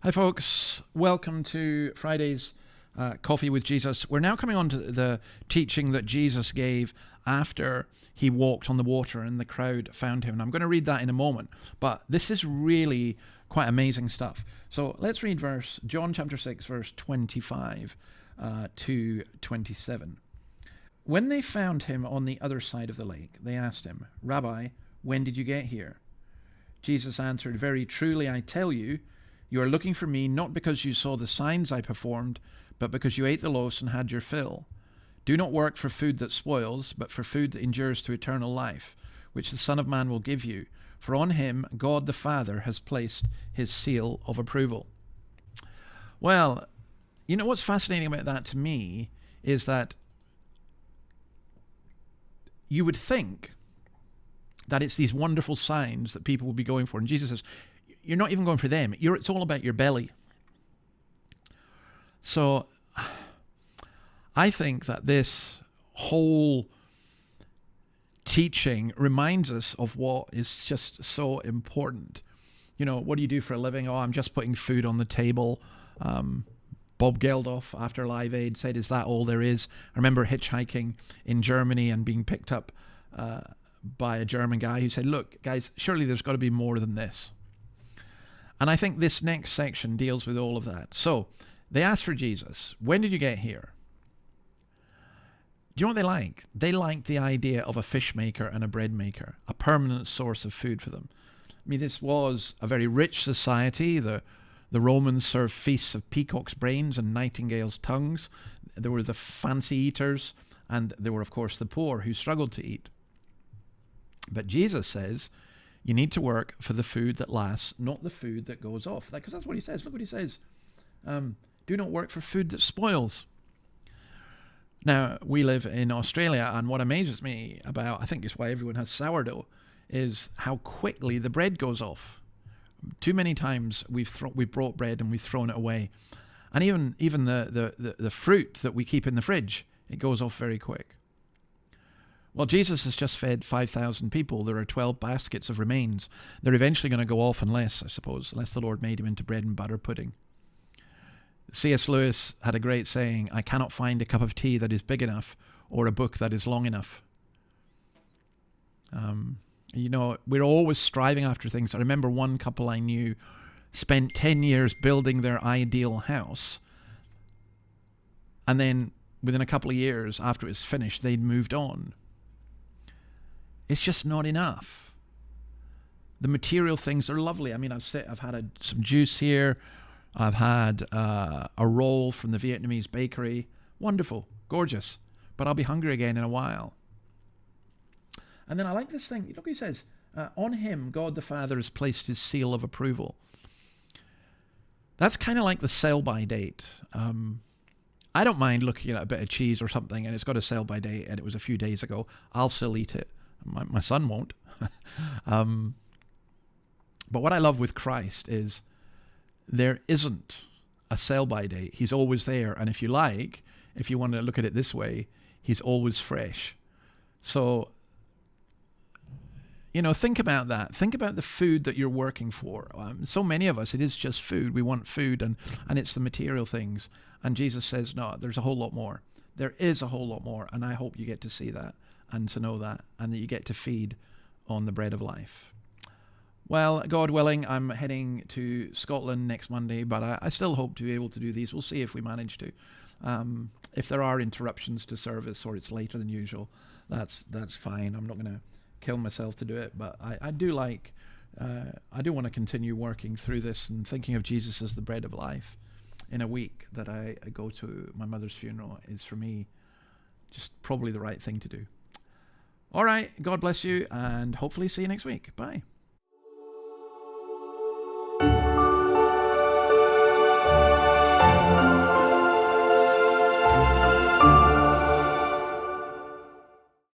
Hi, folks. Welcome to Friday's Coffee with Jesus. We're now coming on to the teaching that Jesus gave after he walked on the water and the crowd found him. And I'm going to read that in a moment, but this is really quite amazing stuff. So let's read John chapter 6, verse 25 to 27. When they found him on the other side of the lake, they asked him, "Rabbi, when did you get here?" Jesus answered, "Very truly I tell you, you are looking for me not because you saw the signs I performed, but because you ate the loaves and had your fill. Do not work for food that spoils, but for food that endures to eternal life, which the Son of Man will give you. For on him God the Father has placed his seal of approval." Well, you know what's fascinating about that to me is that you would think that it's these wonderful signs that people will be going for. And Jesus says, you're not even going for them. It's all about your belly. So I think that this whole teaching reminds us of what is just so important. You know, what do you do for a living? Oh, I'm just putting food on the table. Bob Geldof, after Live Aid, said, "Is that all there is?" I remember hitchhiking in Germany and being picked up by a German guy who said, "Look, guys, surely there's got to be more than this." And I think this next section deals with all of that. So they asked for Jesus. When did you get here? Do you know what they like? They like the idea of a fish maker and a bread maker, a permanent source of food for them. I mean, this was a very rich society. The Romans served feasts of peacock's brains and nightingale's tongues. There were the fancy eaters, and there were, of course, the poor who struggled to eat. But Jesus says, you need to work for the food that lasts, not the food that goes off. Because that's what he says. Look what he says. Do not work for food that spoils. Now, we live in Australia, and what amazes me about, I think it's why everyone has sourdough, is how quickly the bread goes off. Too many times we've brought bread and we've thrown it away. And even the fruit that we keep in the fridge, it goes off very quick. Well, Jesus has just fed 5,000 people. There are 12 baskets of remains. They're eventually going to go off unless the Lord made him into bread and butter pudding. C.S. Lewis had a great saying, "I cannot find a cup of tea that is big enough or a book that is long enough." You know, we're always striving after things. I remember one couple I knew spent 10 years building their ideal house. And then within a couple of years after it was finished, they'd moved on. It's just not enough. The material things are lovely. I mean, I've had some juice here. I've had a roll from the Vietnamese bakery. Wonderful, gorgeous. But I'll be hungry again in a while. And then I like this thing. Look, he says, on him, God the Father has placed his seal of approval. That's kind of like the sell-by date. I don't mind looking at a bit of cheese or something and it's got a sell-by date and it was a few days ago. I'll still eat it. My son won't. But what I love with Christ is there isn't a sell-by date. He's always there. And if you want to look at it this way, he's always fresh. So, you know, think about that. Think about the food that you're working for. So many of us, it is just food. We want food and it's the material things. And Jesus says, no, there's a whole lot more. There is a whole lot more. And I hope you get to see that and to know that and that you get to feed on the bread of life. Well, God willing, I'm heading to Scotland next Monday, but I still hope to be able to do these. We'll see if we manage to. If there are interruptions to service or it's later than usual, that's fine. I'm not going to kill myself to do it, but I do want to continue working through this and thinking of Jesus as the bread of life. In a week that I go to my mother's funeral is for me just probably the right thing to do. All right, God bless you, and hopefully see you next week. Bye.